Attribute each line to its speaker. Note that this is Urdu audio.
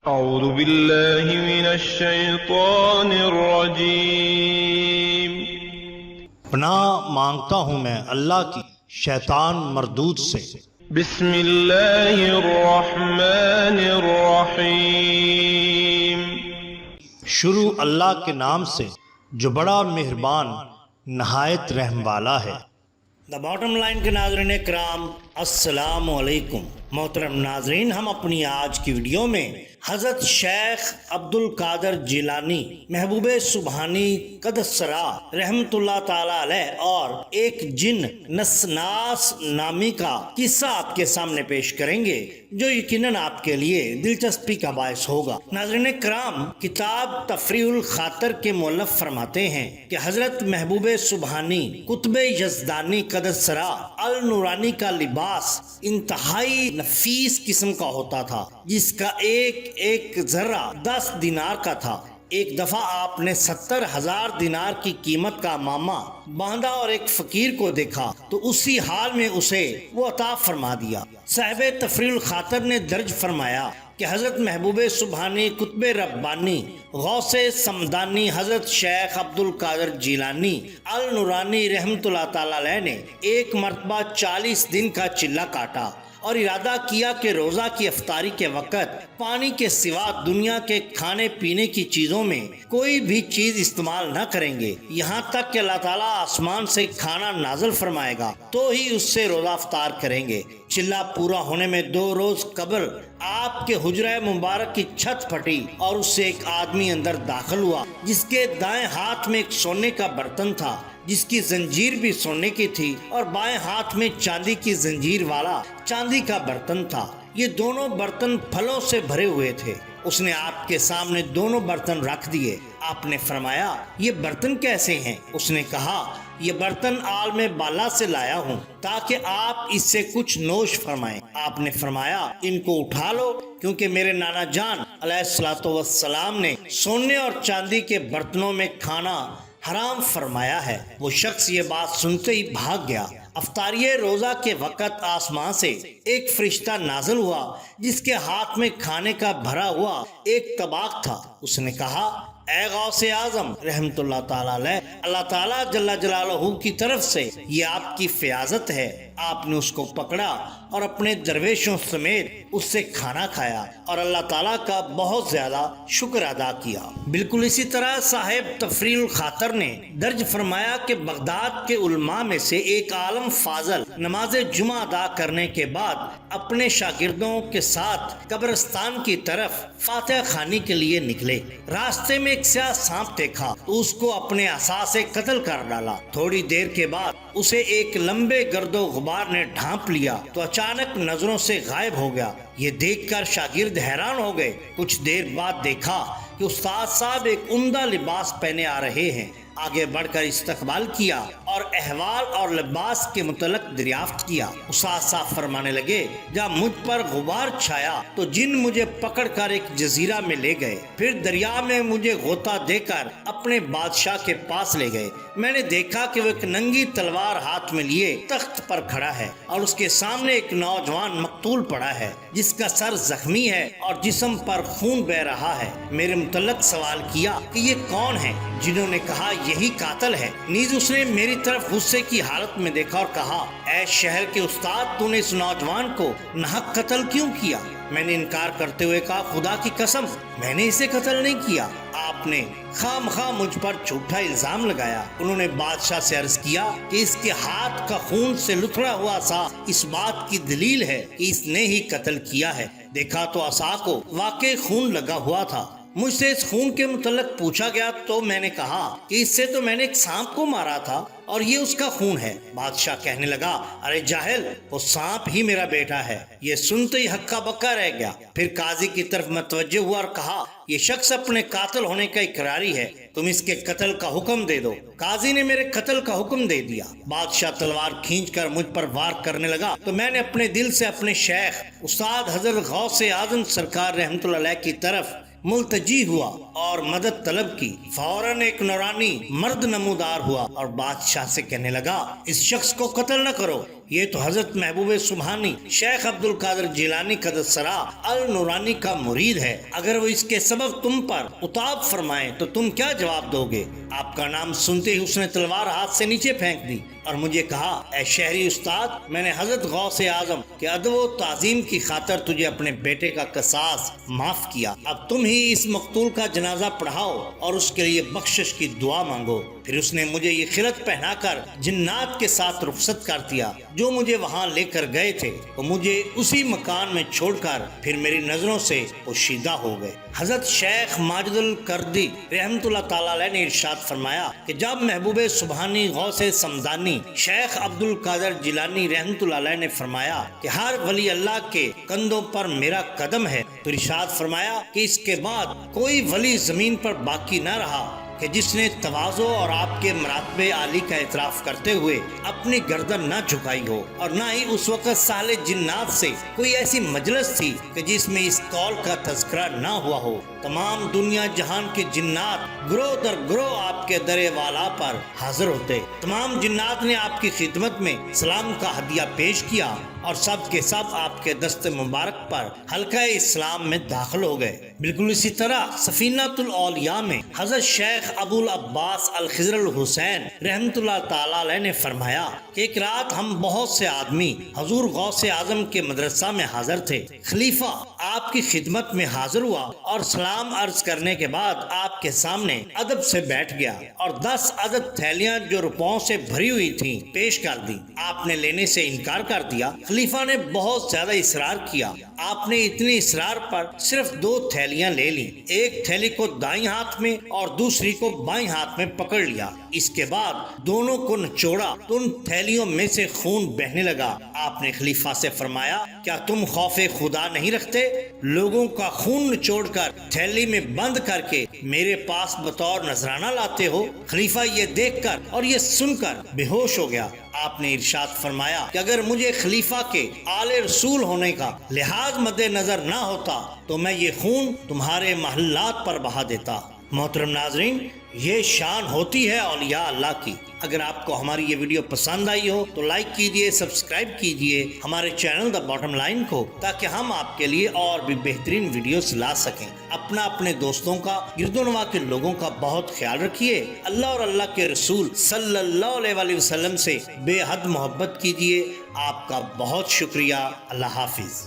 Speaker 1: اعوذ باللہ من الشیطان الرجیم۔
Speaker 2: پناہ مانگتا ہوں میں اللہ کی شیطان مردود سے۔
Speaker 1: بسم اللہ الرحمن الرحیم۔
Speaker 2: شروع اللہ کے نام سے جو بڑا مہربان نہایت رحم والا ہے۔ دا باٹم لائن کے ناظرین کرام، السلام علیکم۔ محترم ناظرین، ہم اپنی آج کی ویڈیو میں حضرت شیخ عبد القادر جیلانی محبوب سبحانی قدس سرا رحمت اللہ تعالی علیہ اور ایک جن نسناس نامی کا قصہ آپ کے سامنے پیش کریں گے جو یقیناً آپ کے لیے دلچسپی کا باعث ہوگا۔ ناظرین کرام، کتاب تفریح الخاطر کے مؤلف فرماتے ہیں کہ حضرت محبوب سبحانی قطب یزدانی قدس سرا النورانی کا لباس انتہائی نفیس قسم کا ہوتا تھا، جس کا ایک ذرہ 10 دینار کا تھا۔ ایک دفعہ آپ نے 70,000 دینار کی قیمت کا ماما باندھا اور ایک فقیر کو دیکھا تو اسی حال میں اسے وہ عطا فرما دیا۔ صاحب تفریح الخاطر نے درج فرمایا کہ حضرت محبوب سبحانی قطب ربانی غوث سمدانی حضرت شیخ عبد القادر جیلانی النورانی رحمت اللہ تعالی علیہ نے ایک مرتبہ 40 دن کا چلہ کاٹا اور ارادہ کیا کہ روزہ کی افطاری کے وقت پانی کے سوا دنیا کے کھانے پینے کی چیزوں میں کوئی بھی چیز استعمال نہ کریں گے، یہاں تک کہ اللہ تعالیٰ آسمان سے کھانا نازل فرمائے گا تو ہی اس سے روزہ افطار کریں گے۔ چلہ پورا ہونے میں 2 روز قبل آپ کے حجرہ مبارک کی چھت پھٹی اور اس سے ایک آدمی اندر داخل ہوا جس کے دائیں ہاتھ میں ایک سونے کا برتن تھا جس کی زنجیر بھی سونے کی تھی اور بائیں ہاتھ میں چاندی کی زنجیر والا چاندی کا برتن تھا۔ یہ دونوں برتن پھلوں سے بھرے ہوئے تھے۔ اس نے آپ کے سامنے دونوں برتن رکھ دیے۔ آپ نے فرمایا، یہ برتن کیسے ہیں؟ اس نے کہا، یہ برتن عالم بالا سے لایا ہوں تاکہ آپ اس سے کچھ نوش فرمائیں۔ آپ نے فرمایا، ان کو اٹھا لو، کیونکہ میرے نانا جان علیہ الصلوۃ والسلام نے سونے اور چاندی کے برتنوں میں کھانا حرام فرمایا ہے۔ وہ شخص یہ بات سنتے ہی بھاگ گیا۔ افطاریہ روزہ کے وقت آسمان سے ایک فرشتہ نازل ہوا جس کے ہاتھ میں کھانے کا بھرا ہوا ایک طباق تھا۔ اس نے کہا، اے غوث اعظم رحمت اللہ تعالی علیہ، اللہ تعالیٰ جل جلالہ کی طرف سے یہ آپ کی فیاضت ہے۔ آپ نے اس کو پکڑا اور اپنے درویشوں سمیت اس سے کھانا کھایا اور اللہ تعالیٰ کا بہت زیادہ شکر ادا کیا۔ بالکل اسی طرح صاحب تفریح الخاطر نے درج فرمایا کہ بغداد کے علماء میں سے ایک عالم فاضل نماز جمعہ ادا کرنے کے بعد اپنے شاگردوں کے ساتھ قبرستان کی طرف فاتحہ خوانی کے لیے نکلے۔ راستے میں ایک سیاہ سانپ دیکھا تو اس کو اپنے عصا سے قتل کر ڈالا۔ تھوڑی دیر کے بعد اسے ایک لمبے گرد و غبار نے ڈھانپ لیا تو اچانک نظروں سے غائب ہو گیا۔ یہ دیکھ کر شاگرد حیران ہو گئے۔ کچھ دیر بعد دیکھا کہ استاد صاحب ایک عمدہ لباس پہنے آ رہے ہیں۔ آگے بڑھ کر استقبال کیا اور احوال اور لباس کے متعلق دریافت کیا۔ استاد صاحب فرمانے لگے، جب مجھ پر غبار چھایا تو جن مجھے پکڑ کر ایک جزیرہ میں لے گئے، پھر دریا میں مجھے غوطہ دے کر اپنے بادشاہ کے پاس لے گئے۔ میں نے دیکھا کہ وہ ایک ننگی تلوار ہاتھ میں لیے تخت پر کھڑا ہے اور اس کے سامنے ایک نوجوان مقتول پڑا ہے جس کا سر زخمی ہے اور جسم پر خون بہ رہا ہے۔ میرے متعلق سوال کیا کہ یہ کون ہے؟ جنہوں نے کہا، یہی قاتل ہے۔ نیز اس نے میری طرف غصے کی حالت میں دیکھا اور کہا، اے شہر کے استاد، تو نے اس نوجوان کو ناحق قتل کیوں کیا؟ میں نے انکار کرتے ہوئے کہا، خدا کی قسم، میں نے اسے قتل نہیں کیا۔ آپ نے خام خواہ مجھ پر جھوٹا الزام لگایا۔ انہوں نے بادشاہ سے عرض کیا کہ اس کے ہاتھ کا خون سے لتھڑا ہوا سا اس بات کی دلیل ہے کہ اس نے ہی قتل کیا ہے۔ دیکھا تو عصا کو واقعی خون لگا ہوا تھا۔ مجھ سے اس خون کے متعلق پوچھا گیا تو میں نے کہا کہ اس سے تو میں نے ایک سانپ کو مارا تھا اور یہ اس کا خون ہے۔ بادشاہ کہنے لگا، ارے جاہل، وہ سانپ ہی میرا بیٹا ہے۔ یہ سنتے ہی ہکا بکا رہ گیا۔ پھر قاضی کی طرف متوجہ ہوا اور کہا، یہ شخص اپنے قاتل ہونے کا اقراری ہے، تم اس کے قتل کا حکم دے دو۔ قاضی نے میرے قتل کا حکم دے دیا۔ بادشاہ تلوار کھینچ کر مجھ پر وار کرنے لگا تو میں نے اپنے دل سے اپنے شیخ استاد حضرت غوث اعظم سرکار رحمت اللہ علیہ کی طرف ملتجی ہوا اور مدد طلب کی۔ فوراً ایک نورانی مرد نمودار ہوا اور بادشاہ سے کہنے لگا، اس شخص کو قتل نہ کرو، یہ تو حضرت محبوب سبحانی شیخ عبد القادر جیلانی قدس سرا النورانی کا مرید ہے، اگر وہ اس کے سبب تم پر اتاب فرمائے تو تم کیا جواب دو گے؟ آپ کا نام سنتے ہی اس نے تلوار ہاتھ سے نیچے پھینک دی اور مجھے کہا، اے شہری استاد، میں نے حضرت غوث اعظم کے ادب و تعظیم کی خاطر تجھے اپنے بیٹے کا قصاص معاف کیا، اب تم ہی اس مقتول کا جنازہ پڑھاؤ اور اس کے لیے بخشش کی دعا مانگو۔ پھر اس نے مجھے یہ خلعت پہنا کر جنات کے ساتھ رخصت کر دیا جو مجھے وہاں لے کر گئے تھے، وہ مجھے اسی مکان میں چھوڑ کر پھر میری نظروں سے پوشیدہ ہو گئے۔ حضرت شیخ ماجد الکردی رحمت اللہ تعالی علیہ نے ارشاد فرمایا کہ جب محبوب سبحانی غوث سمدانی شیخ عبد القادر جیلانی رحمت اللہ علیہ نے فرمایا کہ ہر ولی اللہ کے کندھوں پر میرا قدم ہے، تو ارشاد فرمایا کہ اس کے بعد کوئی ولی زمین پر باقی نہ رہا کہ جس نے تواضع اور آپ کے مراتب عالی کا اعتراف کرتے ہوئے اپنی گردن نہ جھکائی ہو، اور نہ ہی اس وقت ساحل جنات سے کوئی ایسی مجلس تھی کہ جس میں اس قول کا تذکرہ نہ ہوا ہو۔ تمام دنیا جہان کے جنات گروہ در گروہ آپ کے در والا پر حاضر ہوتے، تمام جنات نے آپ کی خدمت میں سلام کا ہدیہ پیش کیا اور سب کے سب آپ کے دست مبارک پر حلقہ اسلام میں داخل ہو گئے۔ بالکل اسی طرح سفینۃ الاولیاء میں حضرت شیخ ابو العباس الخضر الحسین رحمت اللہ تعالی علیہ نے فرمایا کہ ایک رات ہم بہت سے آدمی حضور غوث اعظم کے مدرسہ میں حاضر تھے، خلیفہ آپ کی خدمت میں حاضر ہوا اور سلام عرض کرنے کے بعد آپ کے سامنے ادب سے بیٹھ گیا اور 10 عدد تھیلیاں جو روپوں سے بھری ہوئی تھیں پیش کر دی۔ آپ نے لینے سے انکار کر دیا۔ خلیفہ نے بہت زیادہ اصرار کیا، آپ نے اتنے اصرار پر صرف 2 تھیلیاں لے لی، ایک تھیلی کو دائیں ہاتھ میں اور دوسری کو بائیں ہاتھ میں پکڑ لیا۔ اس کے بعد دونوں کو نچوڑا تو ان تھیلیوں میں سے خون بہنے لگا۔ آپ نے خلیفہ سے فرمایا، کیا تم خوف خدا نہیں رکھتے؟ لوگوں کا خون نچوڑ کر تھیلی میں بند کر کے میرے پاس بطور نذرانہ لاتے ہو؟ خلیفہ یہ دیکھ کر اور یہ سن کر بے ہوش ہو گیا۔ آپ نے ارشاد فرمایا کہ اگر مجھے خلیفہ کے آل رسول ہونے کا لحاظ مد نظر نہ ہوتا تو میں یہ خون تمہارے محلات پر بہا دیتا۔ محترم ناظرین، یہ شان ہوتی ہے اولیاء اللہ کی۔ اگر آپ کو ہماری یہ ویڈیو پسند آئی ہو تو لائک کیجئے، سبسکرائب کیجئے ہمارے چینل دا باٹم لائن کو، تاکہ ہم آپ کے لیے اور بھی بہترین ویڈیوز لا سکیں۔ اپنے دوستوں کا، گرد و نواح کے لوگوں کا بہت خیال رکھیے۔ اللہ اور اللہ کے رسول صلی اللہ علیہ وسلم سے بے حد محبت کیجئے۔ آپ کا بہت شکریہ۔ اللہ حافظ۔